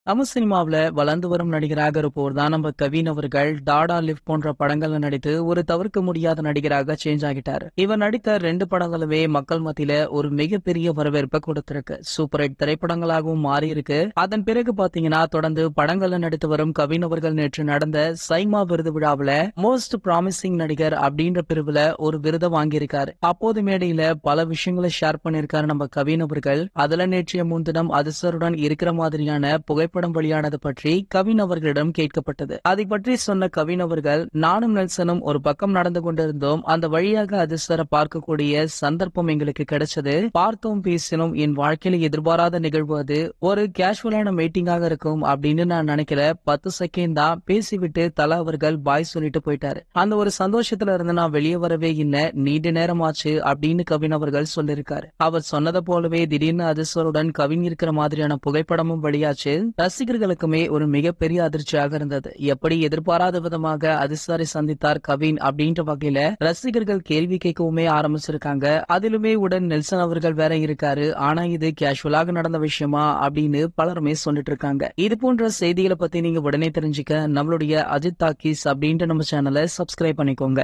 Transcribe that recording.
தமிழ் சினிமாவுல வளர்ந்து வரும் நடிகராக இருப்போர் தான் நம்ம கவின் அவர்கள். டாடா லிவ் போன்ற படங்கள்ல நடித்து ஒரு தவிர்க்க முடியாத நடிகராக சேஞ்ச் ஆகிட்டார். இவர் நடித்த 2 படங்களுமே மக்கள் மத்தியில ஒரு மிகப்பெரிய வரவேற்பை கொடுத்திருக்கு. சூப்பர் ஹிட் திரைப்படங்களாகவும் மாறி இருக்கு. அதன் பிறகு பாத்தீங்கன்னா தொடர்ந்து படங்கள்ல நடித்து வரும் கவின் அவர்கள் நேற்று நடந்த சைமா விருது விழாவுல மோஸ்ட் ப்ராமிசிங் நடிகர் அப்படின்ற பிரிவுல ஒரு விருதை வாங்கியிருக்காரு. அப்போது மேடையில பல விஷயங்களை ஷேர் பண்ணிருக்காரு நம்ம கவின் அவர்கள். அதுல நேற்றைய முன்தினம் அதிர்ஷ்டருடன் இருக்கிற மாதிரியான புகைப்படம் வெளியானது பற்றி கவின் அவர்களிடம் கேட்கப்பட்டது. அதை பற்றி சொன்ன கவின் அவர்கள், நானும் நெல்சனும் ஒரு பக்கம் நடந்து கொண்டிருந்தோம். அந்த வழியாக அதிர்ஷ்டரை பார்க்கக்கூடிய சந்தர்ப்பம் எங்களுக்கு கிடைச்சது. பார்த்தோம், பேசினோம். என் வாழ்க்கையில எதிர்பாராத நிகழ்வு அது. ஒரு கேஷுவலான மீட்டிங்காக இருக்கும் அப்படின்னு நான் நினைக்கல. 10 செகண்ட் தான் பேசிவிட்டு தலா அவர்கள் பாய் சொல்லிட்டு போயிட்டாரு. அந்த ஒரு சந்தோஷத்துல இருந்து நான் வெளியே வரவே இல்லை. நீண்ட நேரம் ஆச்சு அப்படின்னு கவின் அவர்கள் சொல்லியிருக்காரு. அவர் சொன்னதை போலவே திடீர்னு அதிர்ஷ்டருடன் கவின் இருக்கிற மாதிரியான புகைப்படமும் வெளியாச்சு. ரசிகர்களுக்குமே ஒரு மிகப்பெரிய அதிர்ச்சியாக இருந்தது. எப்படி எதிர்பாராத விதமாக அதிர்ஷ்டரை சந்தித்தார் கவின் அப்படின்ற வகையில ரசிகர்கள் கேள்வி கேட்கவுமே ஆரம்பிச்சிருக்காங்க. அதிலுமே உடன் நெல்சன் அவர்கள் வேற இருக்காரு. ஆனா இது கேஷுவலாக நடந்த விஷயமா அப்படின்னு பலருமே சொல்லிட்டு இருக்காங்க. இது போன்ற செய்திகளை பத்தி நீங்க உடனே தெரிஞ்சுக்க நம்மளுடைய அஜித் டாக்கீஸ் அப்படின்ற நம்ம சேனலை சப்ஸ்கிரைப் பண்ணிக்கோங்க.